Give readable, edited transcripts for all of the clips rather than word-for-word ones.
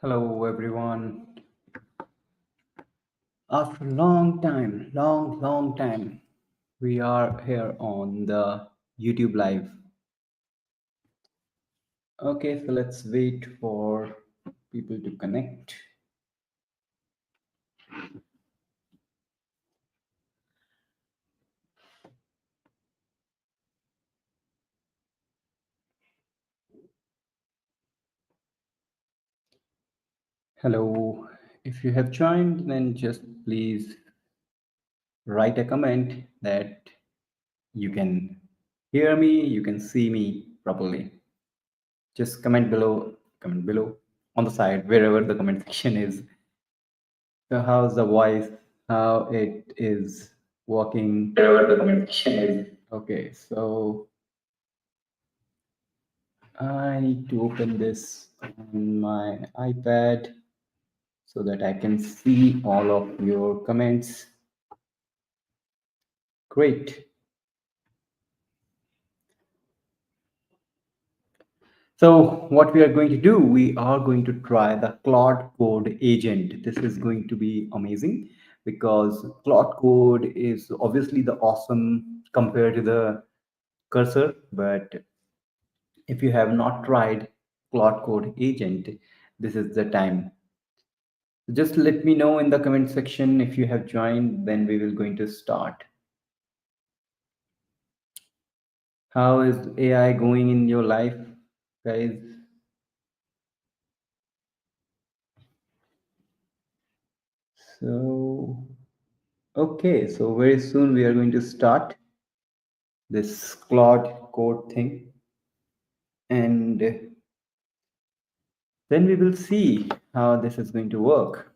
Hello, everyone. After a long time, long time, we are here on the YouTube Live. Okay, so let's wait for people to connect. Hello. If you have joined, then just please write a comment that you can hear me, you can see me properly. Just comment below on the side, wherever the comment section is. So how's the voice? How it is working? Wherever the communication is. Okay, so I need to open this on my iPad so that I can see all of your comments. Great. So what we are going to do, we are going to try the Claude Code agent. This is going to be amazing because Claude Code is obviously the awesome compared to the cursor, but if you have not tried Claude Code agent, this is the time. Just let me know in the comment section if you have joined, then we will going to start. How is AI going in your life, guys? So, okay, so very soon we are going to start this Claude Code thing, and then we will see how this is going to work.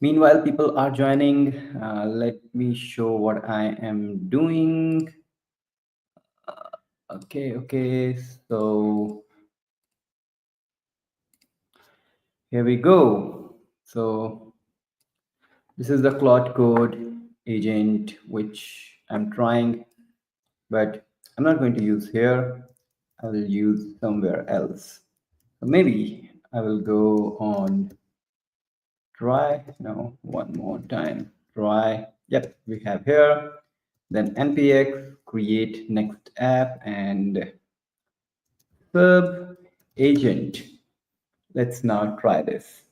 Meanwhile, people are joining. Let me show what I am doing. Okay, so here we go. So this is the Claude Code agent, which I'm trying, but I'm not going to use here. I will use somewhere else. So maybe I will go on try, no, one more time, try. Yep, we have here, then npx create next app and sub agent. Let's now try this.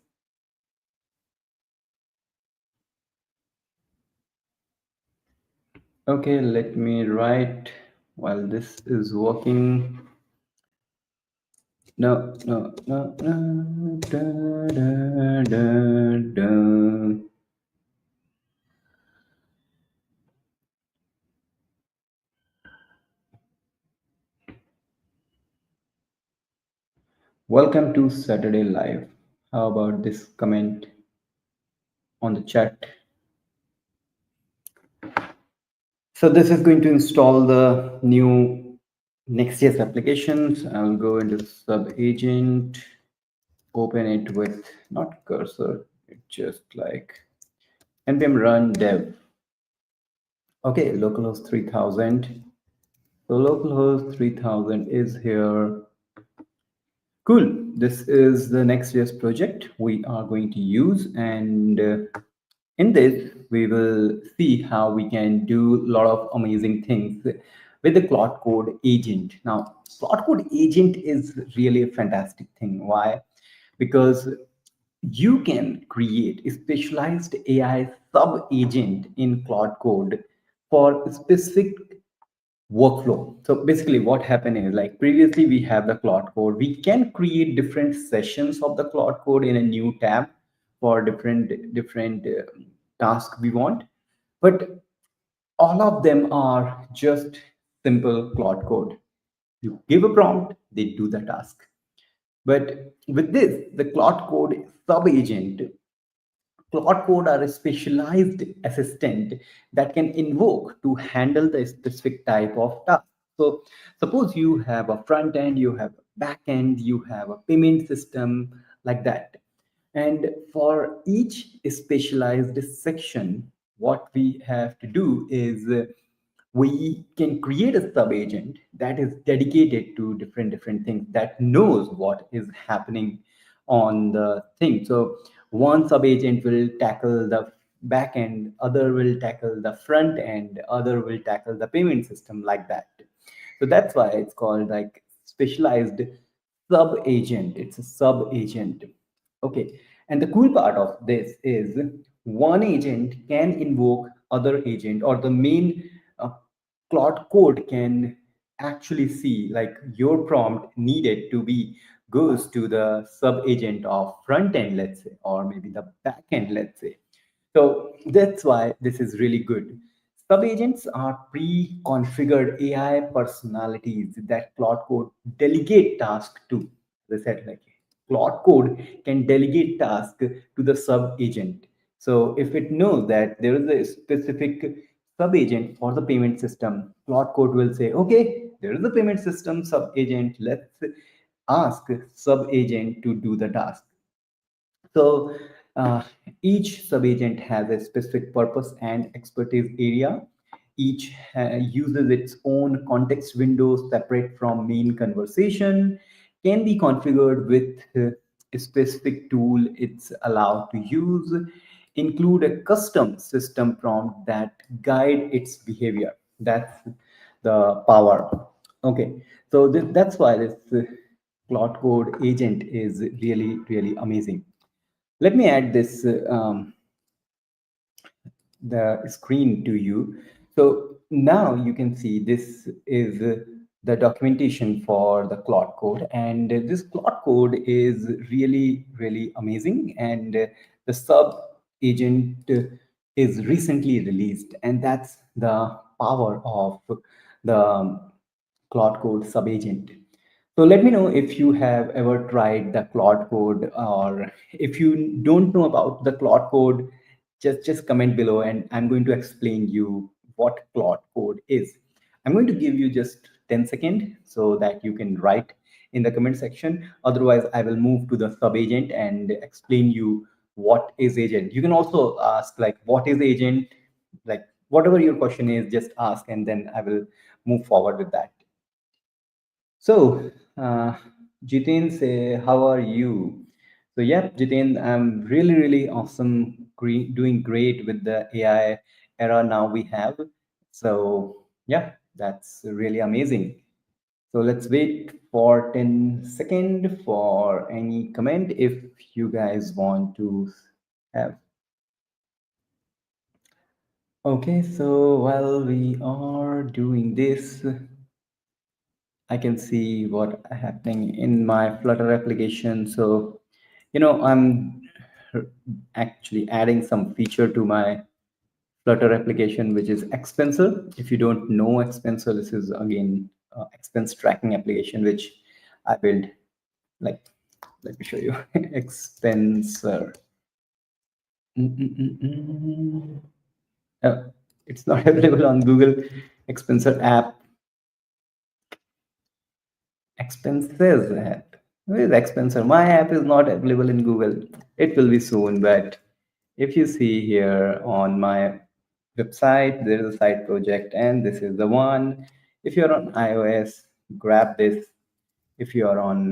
Okay, let me write while this is working. No. Da, da. Welcome to Saturday Live. How about this comment on the chat? So this is going to install the new Next.js applications. I'll go into sub agent, open it with not cursor, it's just like npm run dev. Okay, localhost 3000. So localhost 3000 is here. Cool. This is the Next.js project we are going to use, and in this, we will see how we can do a lot of amazing things with the Claude Code agent. Now, Claude Code agent is really a fantastic thing. Why? Because you can create a specialized AI sub agent in Claude Code for specific workflow. So basically what happened is, like, previously we have the Claude Code. We can create different sessions of the Claude Code in a new tab for different tasks we want. But all of them are just simple Claude Code. You give a prompt, they do the task. But with this, the Claude Code sub agent, Claude Code are a specialized assistant that can invoke to handle the specific type of task. So suppose you have a front end, you have a back end, you have a payment system, like that. And for each specialized section, what we have to do is we can create a sub agent that is dedicated to different things, that knows what is happening on the thing. So one sub agent will tackle the back end, other will tackle the front end, other will tackle the payment system, like that. So that's why it's called like specialized sub agent. It's a sub agent. Okay. And the cool part of this is one agent can invoke other agent, or the main Claude code can actually see like your prompt needed to be goes to the sub agent of front end, let's say, or maybe the back end, let's say. So that's why this is really good. Sub-agents are pre-configured AI personalities that Claude Code delegate tasks to. As I said, like Claude Code can delegate tasks to the sub-agent. So if it knows that there is a specific sub-agent for the payment system, Claude Code will say, okay, there is a payment system sub-agent. Let's ask sub-agent to do the task. So each subagent has a specific purpose and expertise area. Each uses its own context window separate from main conversation, can be configured with a specific tool it's allowed to use, include a custom system prompt that guide its behavior. That's the power. Okay, so that's why this Claude Code agent is really, really amazing. Let me add this the screen to you. So now you can see this is the documentation for the Claude code, and this Claude code is really, really amazing. And the sub agent is recently released, and that's the power of the Claude Code subagent. So let me know if you have ever tried the Claude Code, or if you don't know about the Claude Code, just comment below, and I'm going to explain you what Claude Code is. I'm going to give you just 10 seconds so that you can write in the comment section. Otherwise, I will move to the subagent and explain you what is agent. You can also ask like what is agent, like whatever your question is, just ask, and then I will move forward with that. So, Jiten say, how are you? So, yeah, Jiten, I'm really, really awesome, doing great with the AI era now we have. So, yeah, that's really amazing. So let's wait for 10 seconds for any comment if you guys want to have. Okay, so while we are doing this, I can see what happening in my Flutter application. So, I'm actually adding some feature to my Flutter application, which is Expenser. If you don't know Expenser, this is again expense tracking application, which I built. Like, let me show you Expenser. Mm-mm-mm-mm. It's not available on Google. Expenser app. Expenses app. Where is Expenser? My app is not available in Google. It will be soon, but if you see here on my website, there is a side project, and this is the one. If you're on iOS, grab this. If you're on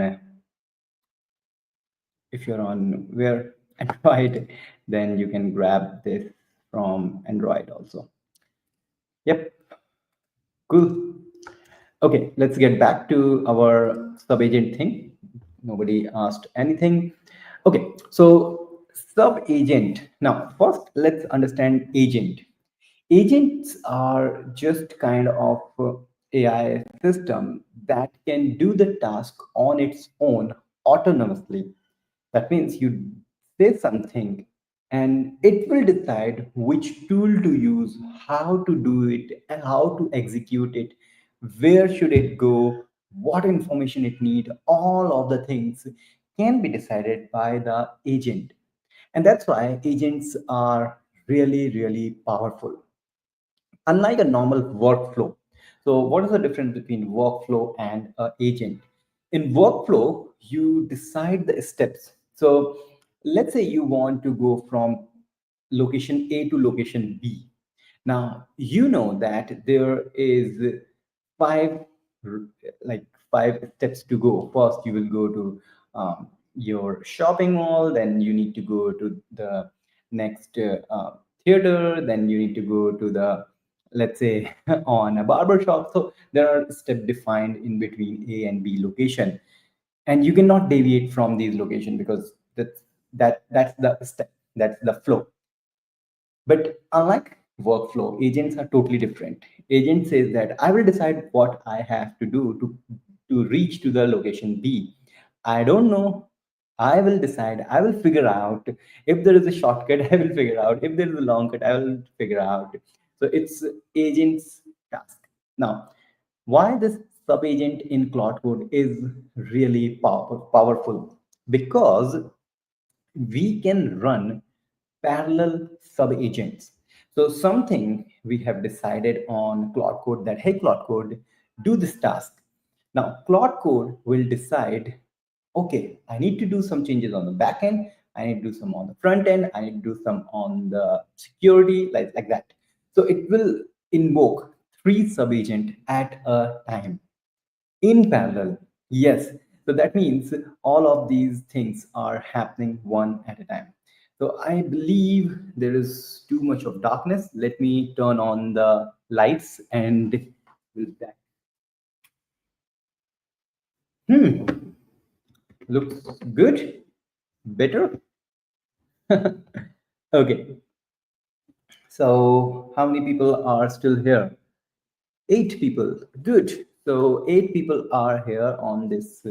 where Android, then you can grab this from Android also. Yep, cool. Okay, let's get back to our sub-agent thing. Nobody asked anything. Okay, so sub-agent. Now, first, let's understand agent. Agents are just kind of AI system that can do the task on its own autonomously. That means you say something and it will decide which tool to use, how to do it, and how to execute it, where should it go, what information it need. All of the things can be decided by the agent. And that's why agents are really, really powerful, unlike a normal workflow. So, what is the difference between workflow and agent? In workflow, you decide the steps. So, let's say you want to go from location A to location B. Now, you know that there is five like five steps to go. First, you will go to your shopping mall, then you need to go to the next theater, then you need to go to the, let's say, on a barber shop. So there are step defined in between A and B location, and you cannot deviate from these location because that's the step, that's the flow. But unlike workflow, agents are totally different. Agent says that I will decide what I have to do to reach to the location B. I don't know. I will decide. I will figure out if there is a shortcut. I will figure out if there is a long cut. I will figure out. So it's agent's task. Now, why this sub agent in Claude Code is really powerful? Because we can run parallel sub agents. So something we have decided on Claude Code that, hey, Claude Code, do this task. Now, Claude Code will decide, okay, I need to do some changes on the back end. I need to do some on the front end. I need to do some on the security, like that. So it will invoke three sub agent at a time in parallel. Yes. So that means all of these things are happening one at a time. So I believe there is too much of darkness. Let me turn on the lights and with that. Looks good. Better. Okay. So how many people are still here? Eight people. Good. So eight people are here on this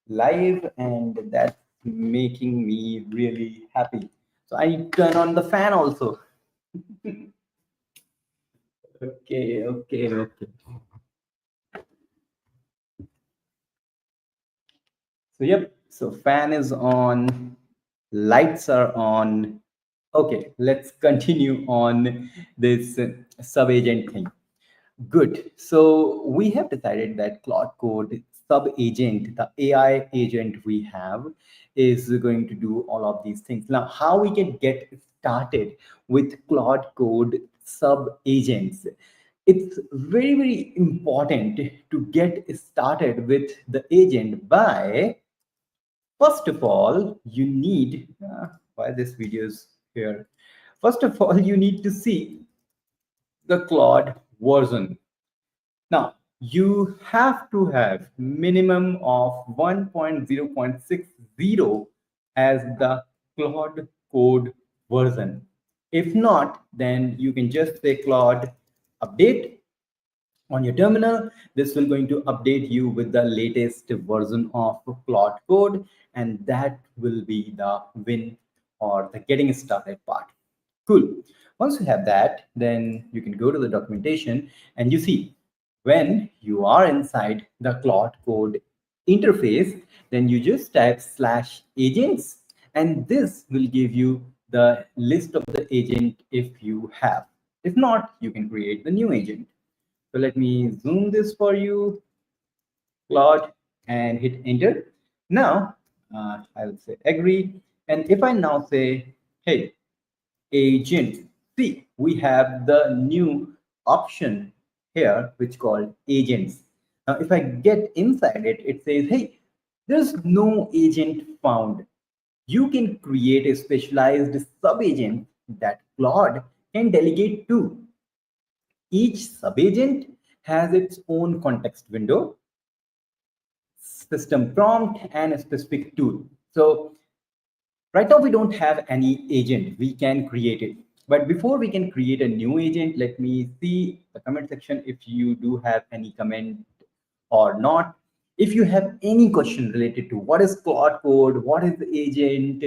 live, and that's making me really happy. So I turn on the fan also. Okay, okay, okay. So yep. So fan is on, lights are on. Okay, let's continue on this sub agent thing. Good. So we have decided that Claude Code sub agent, the AI agent we have, is going to do all of these things. Now, how we can get started with Claude Code sub agents? It's very, very important to get started with the agent by, first of all, you need, why this video is here? First of all, you need to see the Claude version. Now, you have to have minimum of 1.0.60 as the Claude code version. If not, then you can just say Claude update on your terminal. This will going to update you with the latest version of Claude code, and that will be the win or the getting started part. Cool. Once you have that, then you can go to the documentation and you see when you are inside the Claude code interface, then you just type slash agents, and this will give you the list of the agent if you have. If not, you can create the new agent. So let me zoom this for you, Claude, and hit enter. Now, I'll say agree. And if I now say, hey, agent, see, we have the new option here, which called agents. Now, if I get inside it, it says, hey, there's no agent found. You can create a specialized sub-agent that Claude can delegate to. Each sub-agent has its own context window, system prompt, and a specific tool. So right now we don't have any agent. We can create it. But before we can create a new agent, let me see the comment section if you do have any comment or not. If you have any question related to what is Claude Code, what is the agent,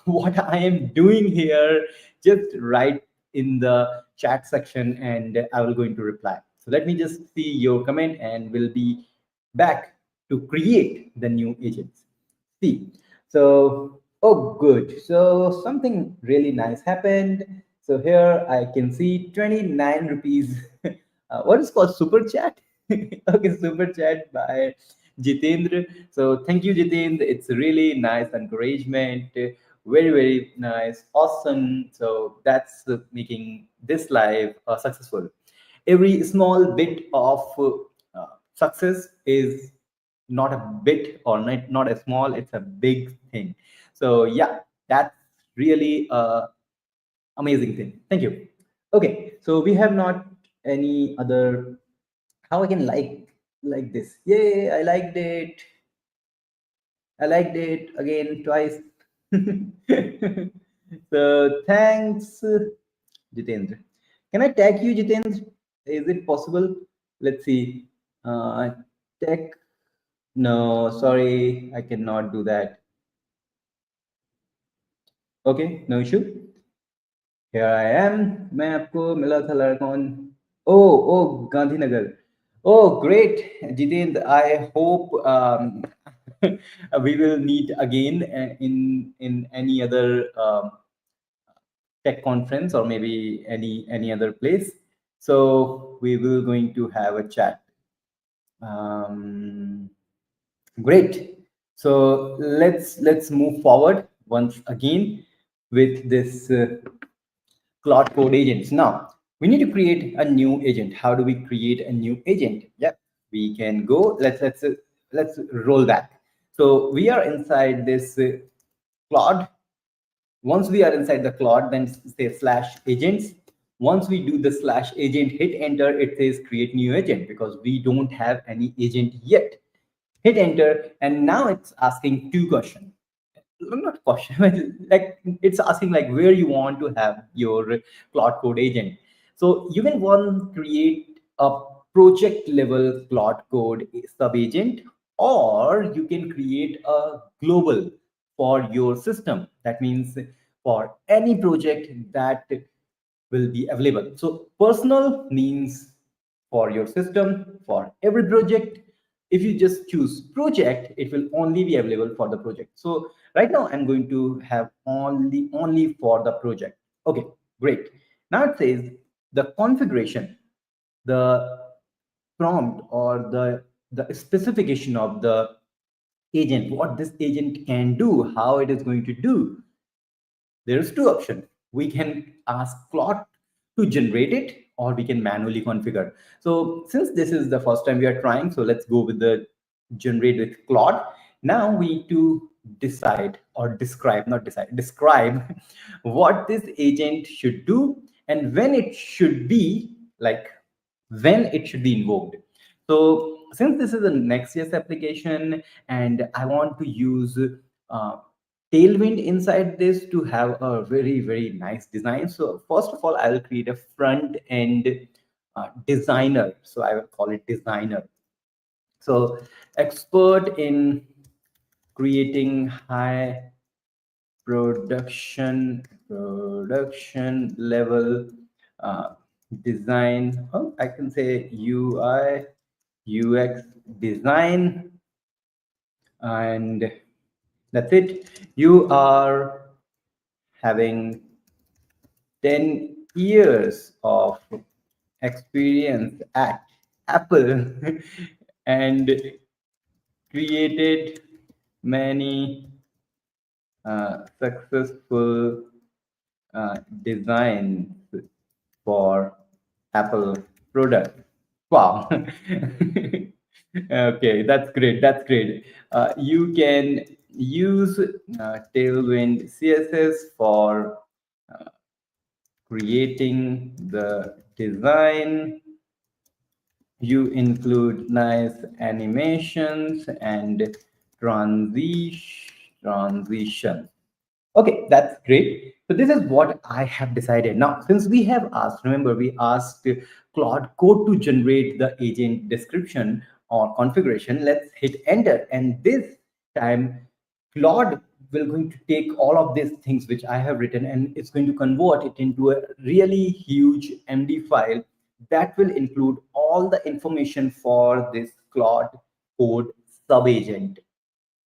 what I am doing here, just write in the chat section and I will going to reply. So let me just see your comment and we'll be back to create the new agents. See, so, oh, good. So something really nice happened. So here I can see 29 rupees. What is called super chat? Okay, super chat by Jitendra. So thank you, Jitendra. It's a really nice encouragement. Very, very nice. Awesome. So that's making this live successful. Every small bit of success is not a bit or not a small, it's a big thing. So yeah, that's really amazing thing. Thank you. Okay, so we have not any other. How I can like this? Yay! I liked it. I liked it again twice. So thanks, Jitendra. Can I tag you, Jitendra? Is it possible? Let's see. Tag. No, sorry, I cannot do that. Okay, no issue. Here I am. मैं आपको मिला था लड़कॉन. Oh, Gandhinagar. Oh, great, Jitendra. I hope we will meet again in any other tech conference or maybe any other place. So we will going to have a chat. Um, Great. So let's move forward once again with this Claude Code agents. Now we need to create a new agent. How do we create a new agent? Yep, we can go. Let's roll back. So we are inside this Claude. Once we are inside the Claude, then say slash agents. Once we do the slash agent, hit enter, it says create new agent because we don't have any agent yet. Hit enter, and now it's asking two questions. Not question, like it's asking like where you want to have your Claude Code agent. So you can one create a project level Claude Code sub agent, or you can create a global for your system. That means for any project that will be available. So personal means for your system, for every project. If you just choose project, it will only be available for the project. So right now I'm going to have only for the project. Okay, great. Now it says the configuration, the prompt or the specification of the agent, what this agent can do, how it is going to do. There's two options. We can ask Claude to generate it, or we can manually configure. So since this is the first time we are trying, so let's go with the generate with Claude. Now we need to decide or describe, not decide, describe what this agent should do and when it should be like when it should be invoked. So since this is a Next.js application and I want to use Tailwind inside this to have a very nice design. So first of all, I will create a front end designer. So I will call it designer. So expert in creating high production level uh, design. Oh, I can say UI UX design, and that's it. You are having 10 years of experience at Apple and created many successful designs for Apple products. Wow. Okay, that's great. That's great. You can use Tailwind CSS for creating the design. You include nice animations and transition. Okay, that's great. So this is what I have decided. Now, since we have asked, remember we asked Claude Code to generate the agent description or configuration. Let's hit enter. And this time, Claude will going to take all of these things which I have written and it's going to convert it into a really huge MD file that will include all the information for this Claude Code sub-agent.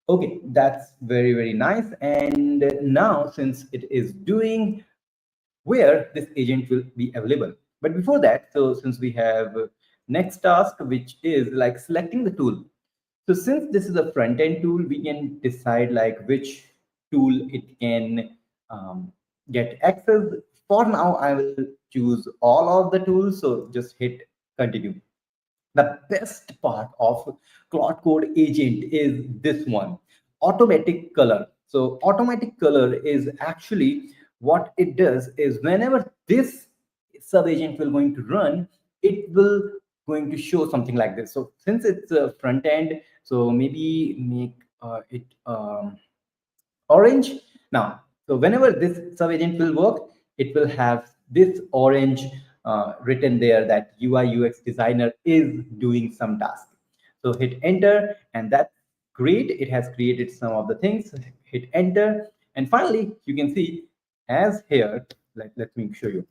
Okay, that's very nice. And now, since it is doing where this agent will be available. But before that, so since we have next task, which is like selecting the tool. So since this is a front end tool, we can decide like which tool it can get access. For now, I will choose all of the tools. So just hit continue. The best part of Claude Code agent is this one, automatic color. So automatic color is actually what it does is whenever this sub agent will going to run, it will going to show something like this. So since it's a front end, so maybe make it orange. Now, so whenever this sub agent will work, it will have this orange written there that UI UX designer is doing some task. So hit enter, and that's great. It has created some of the things. Hit enter, and finally you can see as here. Let me show you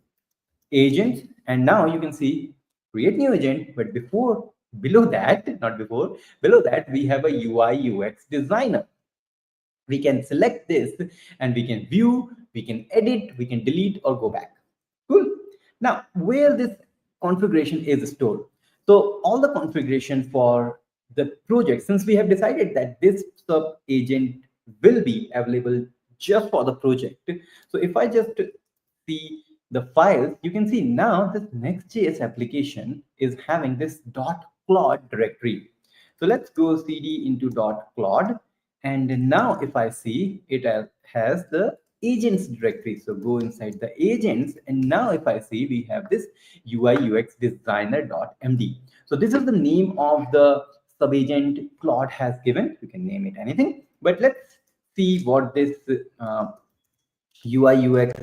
agents, and now you can see create new agent. But before, below that, not before, below that we have a UI UX designer. We can select this and we can view, we can edit, we can delete or go back. Cool. Now, where this configuration is stored. So all the configuration for the project, since we have decided that this sub agent will be available just for the project. So if I just see the files, you can see now this Next.js application is having this .claude directory. So let's go cd into .claude. And now if I see, it has the agents directory. So go inside the agents. And now if I see, we have this UI UX designer.md. So this is the name of the subagent Claude has given. You can name it anything. But let's see what this UI UX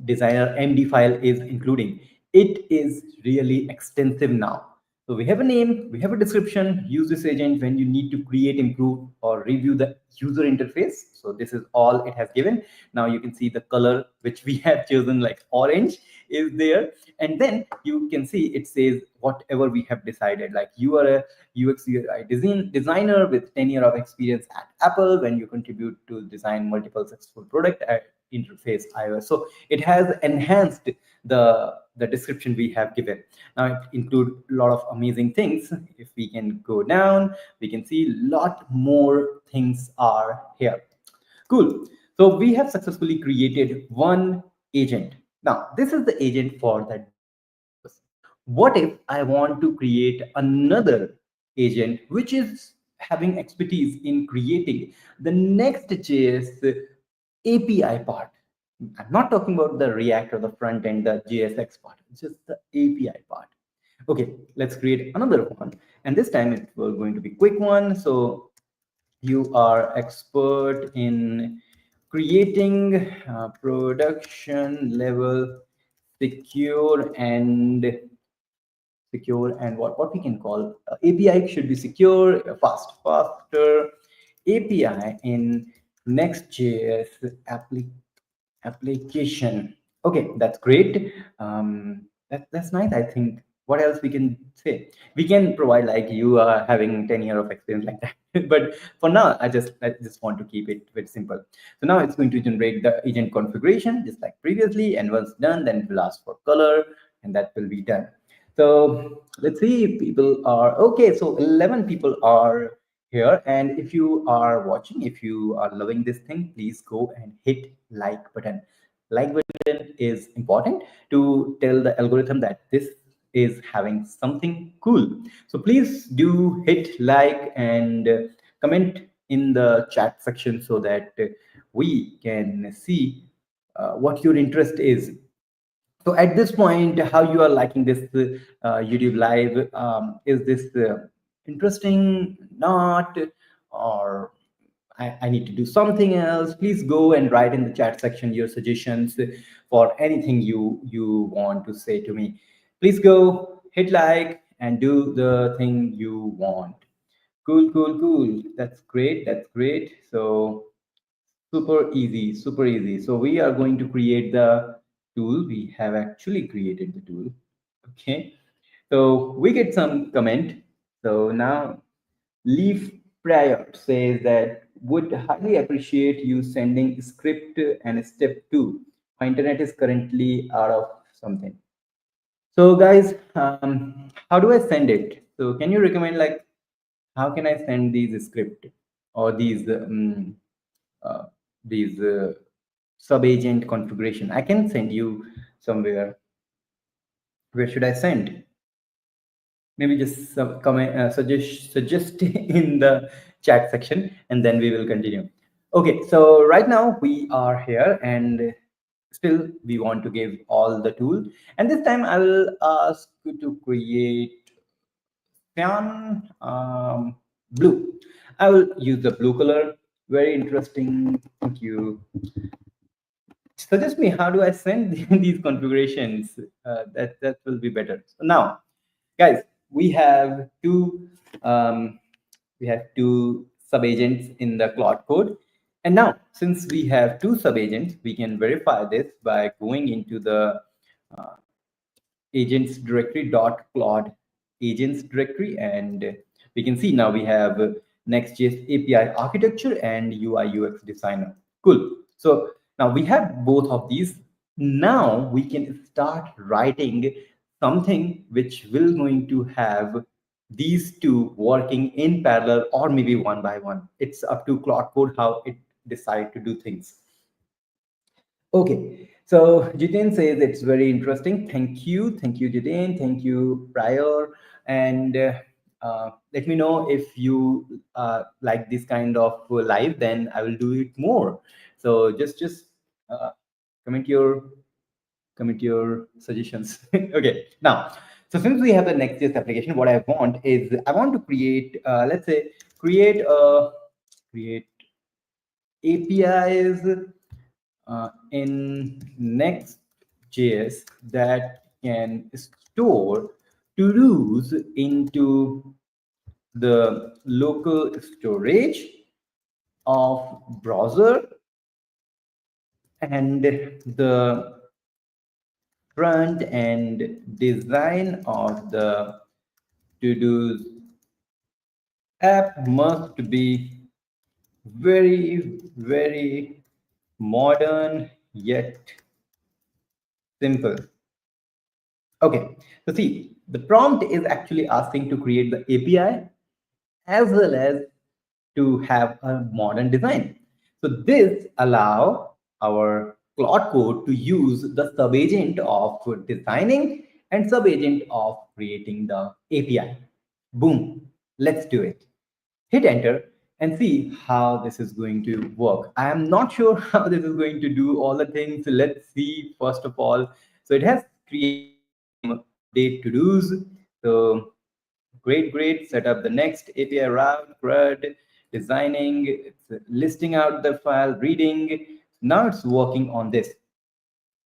designer MD file is including. It is really extensive now. So we have a name, we have a description, use this agent when you need to create, improve, or review the user interface. So this is all it has given. Now you can see the color which we have chosen, like orange is there. And then you can see it says whatever we have decided, like you are a UX UI designer with 10 years of experience at Apple when you contribute to design multiple successful product interface iOS. So it has enhanced the description we have given. Now it includes a lot of amazing things. If we can go down, we can see a lot more things are here. Cool. So we have successfully created one agent. Now this is the agent for that purpose. What if I want to create another agent which is having expertise in creating the Next.js API part? I'm not talking about the React or the front end, the JSX part, it's just the API part. Okay, let's create another one. And this time it's going to be quick one. So you are expert in creating production level secure and what we can call API should be secure, faster API in Next.js application. Okay, that's great. That's nice. I think what else we can say? We can provide like you are having 10 years of experience like that. But for now, I just want to keep it very simple. So now it's going to generate the agent configuration just like previously, and once done, then it will ask for color, and that will be done. So let's see if people are okay. So 11 people are here, and if you are watching, if you are loving this thing, please go and hit like button. Like button is important to tell the algorithm that this is having something cool. So please do hit like and comment in the chat section so that we can see what your interest is. So at this point, how you are liking this YouTube live? Is this interesting, not, or I need to do something else? Please go and write in the chat section your suggestions for anything you want to say to me. Please go hit like and do the thing you want. Cool, cool, cool. That's great. That's great. So super easy, super easy. So we are going to create the tool. We have actually created the tool. Okay. So we get some comment. So now Leaf Prior says that would highly appreciate you sending script and step two. My internet is currently out of something. So guys, how do I send it? So can you recommend like how can I send these script or uh, these sub agent configuration? I can send you somewhere. Where should I send? maybe just some comment, suggest in the chat section, and then we will continue. Okay, so right now we are here, and still we want to give all the tool, and this time I will ask you to create cyan, blue. I will use the blue color. Very interesting. Thank you. Suggest me how do I send these configurations. That will be better. So now, guys, we have two um, subagents in the Claude code, and now since we have two subagents, we can verify this by going into the uh, agents directory dot Claude agents directory, and we can see now we have Next.js API architecture and UI UX designer. Cool. So now we have both of these. Now we can start writing something which will going to have these two working in parallel or maybe one by one. It's up to Claude Code how it decide to do things. Okay, so Jiten says it's very interesting. Thank you, Jiten. Thank you, Prior, and let me know if you like this kind of live. Then I will do it more. So just uh, comment your comment your suggestions. Okay, now so since we have the Next.js application, what I want is I want to create let's say create APIs in Next.js that can store to-dos into the local storage of browser, and the front end design of the to-dos app must be very modern yet simple. Okay, so see, the prompt is actually asking to create the API as well as to have a modern design. So this allow our Claude Code to use the subagent of designing and subagent of creating the API. Boom, let's do it. Hit enter and see how this is going to work. I am not sure how this is going to do all the things. Let's see first of all. So it has created some update to dos. So great. Set up the next API route, CRUD, designing, it's listing out the file, reading. Now it's working on this.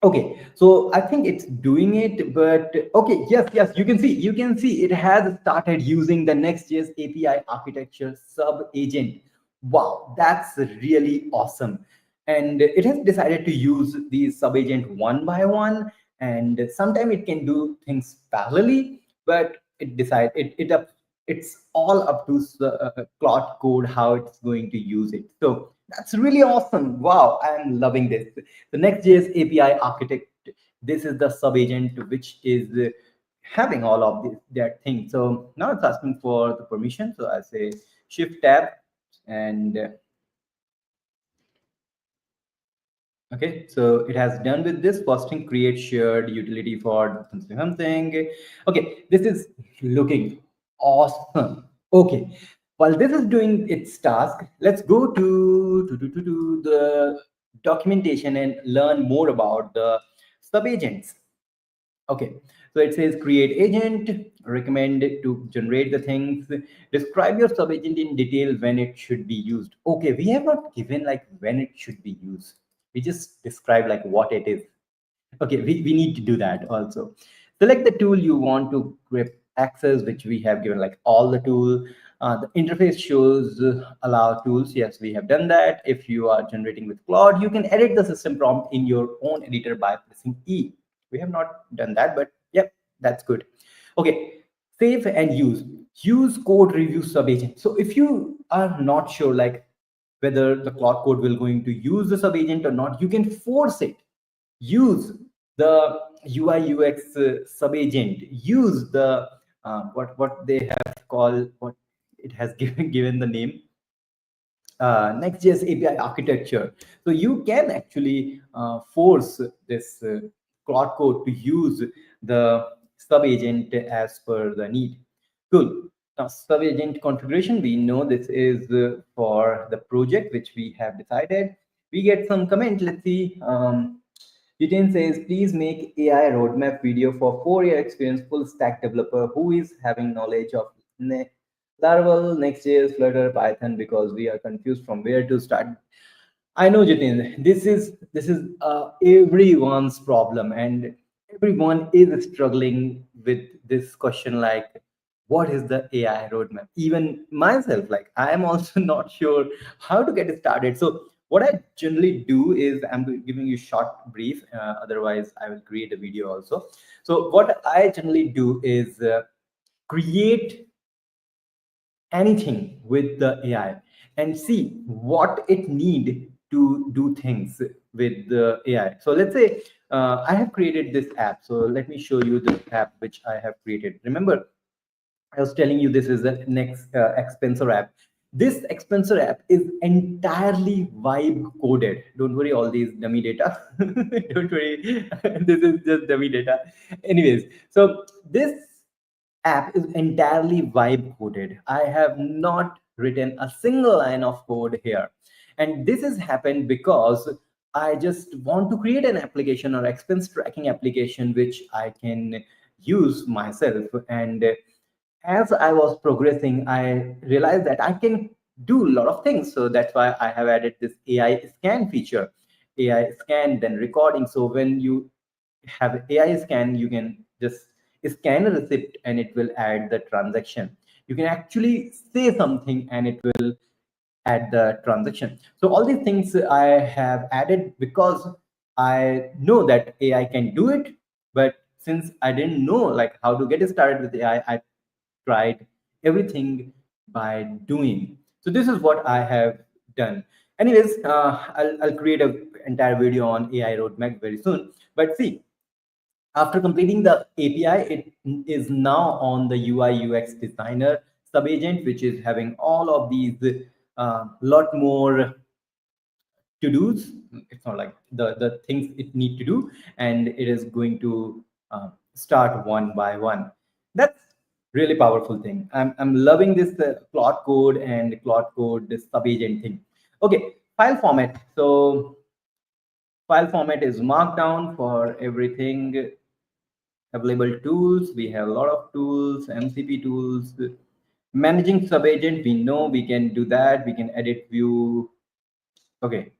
Okay, so I think it's doing it, but okay, yes, you can see it has started using the Next.js API architecture sub agent. Wow, that's really awesome. And it has decided to use these sub agent one by one, and sometimes it can do things parallelly, but it's all up to Claude Code how it's going to use it. So that's really awesome. Wow, I'm loving this. The Next.js API architect, this is the sub-agent which is having all of this that thing. So now it's asking for the permission. So I say Shift Tab, and okay, so it has done with this first thing, create shared utility for something. Okay, this is looking awesome. Okay, while this is doing its task, let's go to the documentation and learn more about the sub-agents. Okay, so it says create agent, recommend it to generate the things, describe your sub-agent in detail when it should be used. Okay, we have not given like when it should be used. We just describe like what it is. Okay, we need to do that also. Select the tool you want to grip access, which we have given like all the tool. The interface shows allow tools. Yes, we have done that. If you are generating with Claude, you can edit the system prompt in your own editor by pressing E. We have not done that, but yep, that's good. Okay, save and use. Use code review subagent. So if you are not sure like whether the Claude Code will going to use the subagent or not, you can force it. Use the UI UX subagent. Use the what they have called, what it has given the name, Next.js API architecture. So you can actually force this Claude Code to use the subagent as per the need. Cool. Now, sub agent configuration, we know this is for the project which we have decided. We get some comment. Let's see. Jitin says, please make AI roadmap video for 4-year experience full stack developer who is having knowledge of Laravel, Next.js, Flutter, Python, because we are confused from where to start. I know, Jitin. This is everyone's problem, and everyone is struggling with this question. Like, what is the AI roadmap? Even myself, like, I am also not sure how to get started. So, what I generally do is I'm giving you short brief. Otherwise, I will create a video also. So, what I generally do is create anything with the AI and see what it need to do things with the AI. So let's say I have created this app. So let me show you the app which I have created. Remember, I was telling you this is the next expenser app. This expenser app is entirely vibe coded. Don't worry, all these dummy data. Don't worry, this is just dummy data. Anyways, so this app is entirely vibe coded. I have not written a single line of code here. And this has happened because I just want to create an application or expense tracking application which I can use myself. And as I was progressing, I realized that I can do a lot of things. So that's why I have added this AI scan feature. AI scan, then recording. So when you have AI scan, you can just scan a receipt and it will add the transaction. You can actually say something and it will add the transaction. So all these things I have added because I know that AI can do it. But since I didn't know like how to get started with AI, I tried everything by doing. So this is what I have done. Anyways, I'll create an entire video on AI roadmap very soon. But see, after completing the API, it is now on the UI UX designer subagent, which is having all of these lot more to do's. It's not like the things it need to do, and it is going to start one by one. That's really powerful thing. I'm loving this Claude code and Claude code this subagent thing. Okay, file format. So file format is markdown for everything. Available tools, we have a lot of tools, MCP tools. Managing subagent, we know we can do that. We can edit view. Okay,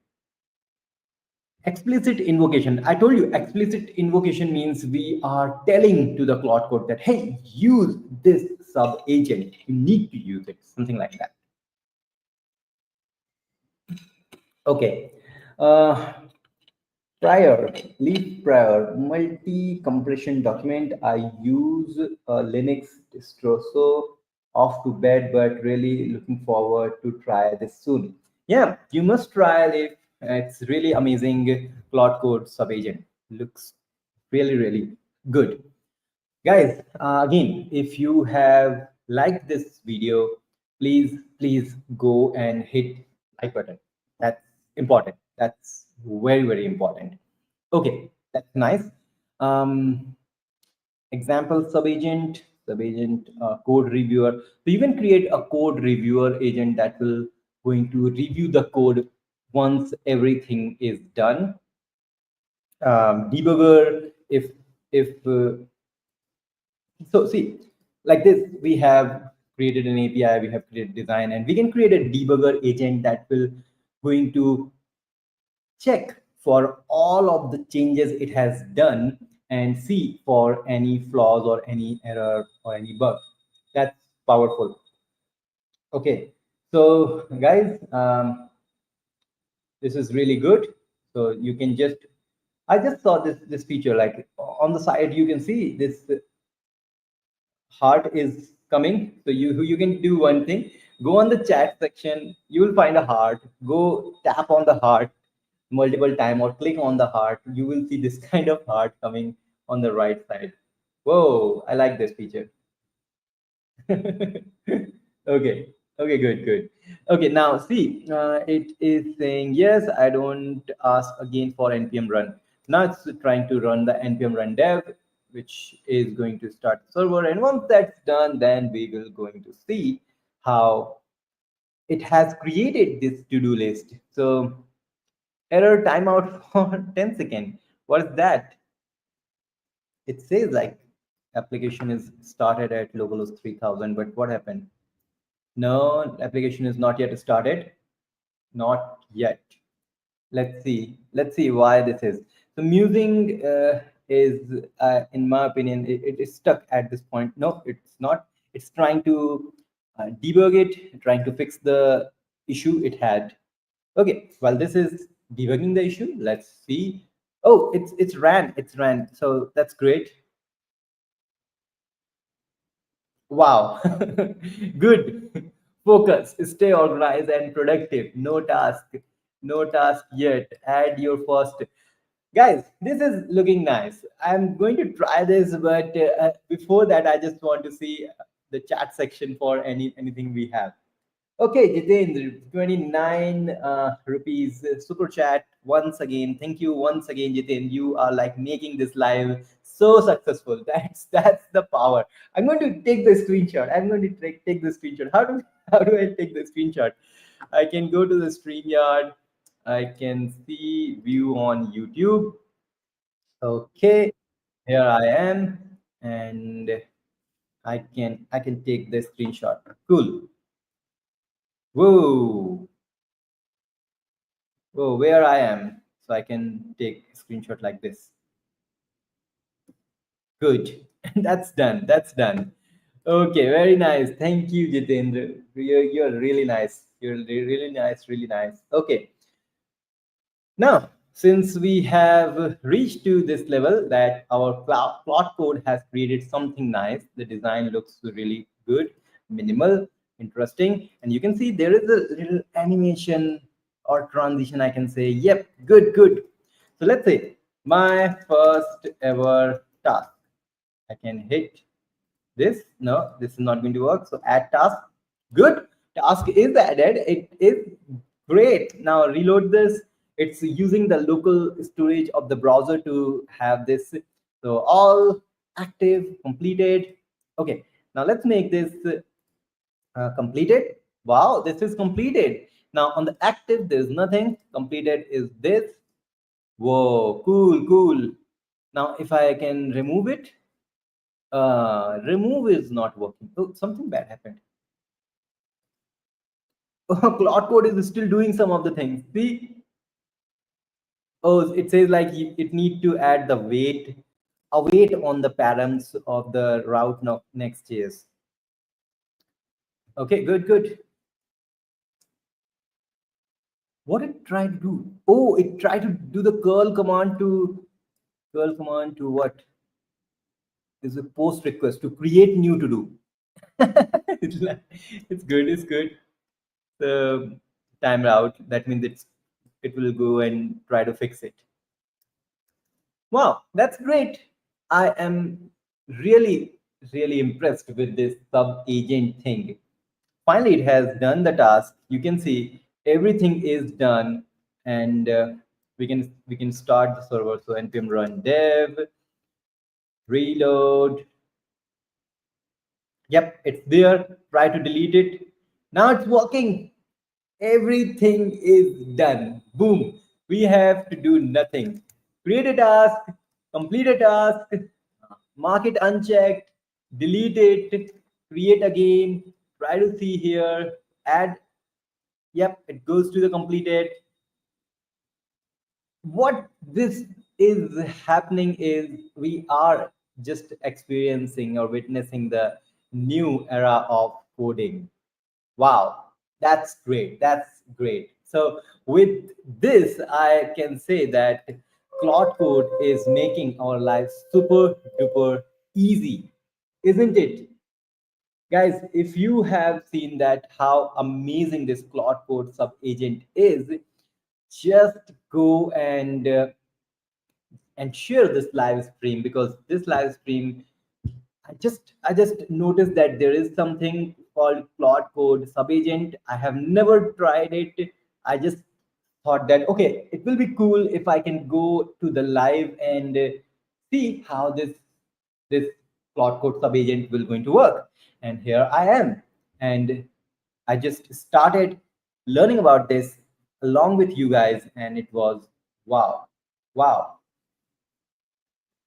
explicit invocation. I told you explicit invocation means we are telling to the Claude code that, hey, use this sub agent, you need to use it, something like that. Okay, prior, leave prior, multi-compression document. I use a Linux distro, so off to bed, but really looking forward to try this soon. Yeah, you must try it. It's really amazing. Claude Code Subagent looks really, really good. Guys, again, if you have liked this video, please go and hit like button. That's important. That's very, very important. Okay, that's nice. Um, Example subagent code reviewer. So you can create a code reviewer agent that will going to review the code once everything is done. Debugger, if so see, like this, we have created an API, we have created design, and we can create a debugger agent that will going to check for all of the changes it has done and see for any flaws or any error or any bug. That's powerful. Okay, so guys, this is really good. So you can just, I just saw this feature like on the side you can see this heart is coming. So you can do one thing, go on the chat section, you will find a heart, go tap on the heart multiple time or click on the heart, you will see this kind of heart coming on the right side. Whoa, I like this feature. Okay, okay, good. Okay, now see, it is saying yes, I don't ask again for npm run. Now it's trying to run the npm run dev. which is going to start the server. And once that's done, then we will going to see how it has created this to-do list. So error timeout for 10 seconds. What is that? It says like application is started at localhost 3000, but what happened? No, application is not yet started. Not yet. Let's see why this is. So musing is in my opinion it is stuck at this point. No, it's not. It's trying to debug it, trying to fix the issue it had. Okay, well, this is debugging the issue. Let's see. Oh, it's ran, so that's great. Wow. Good. Focus, stay organized and productive. No task yet. Add your first. Guys, this is looking nice. I'm going to try this, but before that, I just want to see the chat section for anything we have. Okay, Jitendra, 29 rupees super chat once again. Thank you once again, Jitendra. You are like making this live so successful. That's the power. I'm going to take the screenshot. I'm going to take the screenshot. How do I take the screenshot? I can go to the StreamYard. I can see view on YouTube. Okay, here I am, and I can take the screenshot. Cool. Whoa. Oh, where I am. So I can take a screenshot like this. Good. That's done. That's done. Okay, very nice. Thank you, Jitendra. You're really nice. You're really nice, really nice. Okay. Now, since we have reached to this level that our plot code has created something nice, the design looks really good, minimal, interesting, and you can see there is a little animation or transition. I can say, yep, good, good. So let's say my first ever task. I can hit this. No, this is not going to work. So add task. Good. Task is added. It is great. Now reload this. It's using the local storage of the browser to have this. So all active, completed. Okay. Now let's make this completed. Wow, this is completed. Now on the active, there's nothing. Completed is this. Whoa, cool, cool. Now if I can remove it, remove is not working. Oh, something bad happened. Claude code is still doing some of the things. See, oh, it says like it need to add the weight, a weight on the params of the route next is. Okay, good, good. What it try to do? Oh, it tried to do the curl command to what? Is a post request to create new to do. It's good, it's good. The time out. That means it will go and try to fix it. Wow, that's great. I am really, really impressed with this sub agent thing. Finally, it has done the task. You can see everything is done, and we can start the server. So npm run dev reload. Yep, it's there. Try to delete it. Now it's working. Everything is done. Boom. We have to do nothing. Create a task, complete a task, mark it unchecked, delete it, create again, try to see here, add. Yep, it goes to the completed. What this is happening is we are just experiencing or witnessing the new era of coding. Wow, that's great. That's great. So with this, I can say that Claude Code is making our lives super duper easy, isn't it? Guys, if you have seen that how amazing this Claude Code sub agent is, just go and share this live stream, because this live stream I just noticed that there is something called Claude Code Subagent. I have never tried it. I just thought that okay, it will be cool if I can go to the live and see how this this Claude Code sub agent will going to work. And here I am. And I just started learning about this along with you guys, and it was wow. Wow.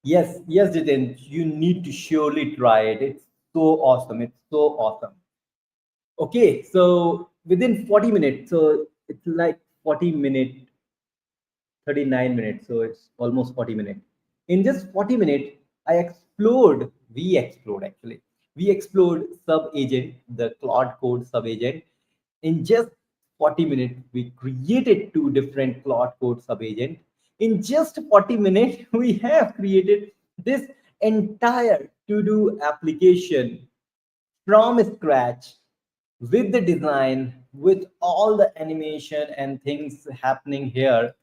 Yes, yes, Jitin, you need to surely try it. It's so awesome. It's so awesome. Okay, so within 40 minutes, so it's like 40 minutes, 39 minutes, so it's almost 40 minutes. In just 40 minutes, we explored actually. We explored sub agent, the Claude Code sub agent. In just 40 minutes, we created two different Claude Code sub agent. In just 40 minutes, we have created this entire to-do application from scratch with the design, with all the animation and things happening here.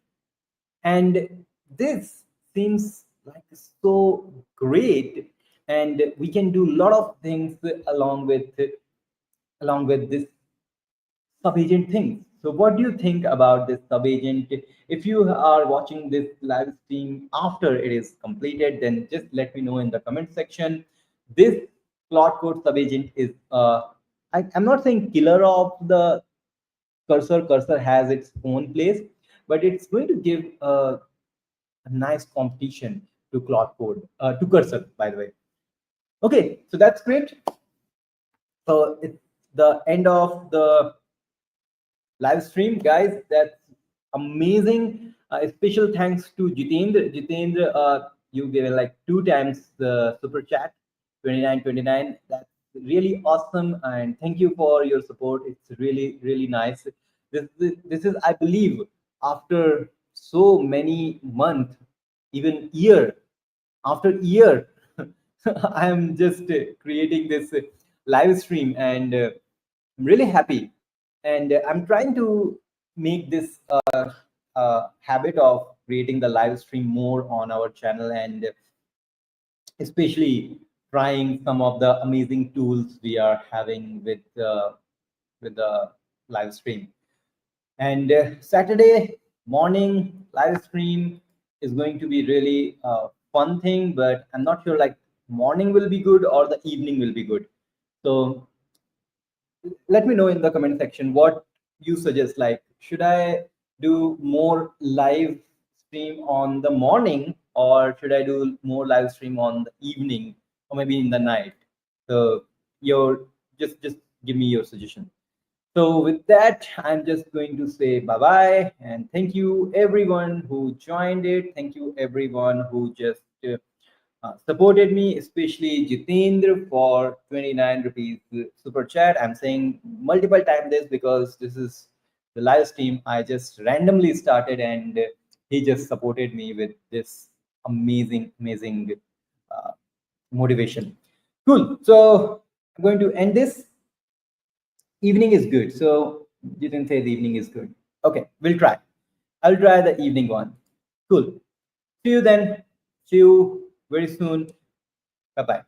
And this seems like so great, and we can do a lot of things along with this sub-agent things. So what do you think about this sub-agent? If you are watching this live stream after it is completed, then just let me know in the comment section. This Claude Code sub-agent is I'm not saying killer of the cursor. Cursor has its own place, but it's going to give a nice competition to Claude Code, to Cursor, by the way. Okay, so that's great. So it's the end of the live stream, guys. That's amazing. Special thanks to Jitendra. Jitendra, you gave like 2 times the super chat, 2929. That's really awesome, and thank you for your support. It's really nice. This is, I believe, after so many months, even year after year, I am just creating this live stream, and I'm really happy. And I'm trying to make this habit of creating the live stream more on our channel, and especially trying some of the amazing tools we are having with the live stream. And Saturday morning live stream is going to be really fun thing, but I'm not sure like morning will be good or the evening will be good. So let me know in the comment section what you suggest. Like, should I do more live stream on the morning, or should I do more live stream on the evening, or maybe in the night? So your just give me your suggestion. So with that, I'm just going to say bye bye, and thank you everyone who joined it. Thank you everyone who just supported me, especially Jitendra for 29 rupees super chat. I'm saying multiple times this because this is the live stream I just randomly started, and he just supported me with this amazing uh, motivation. Cool. So I'm going to end this. Evening is good. So you didn't say the evening is good. Okay, we'll try. I'll try the evening one. Cool. See you then. See you very soon. Bye bye.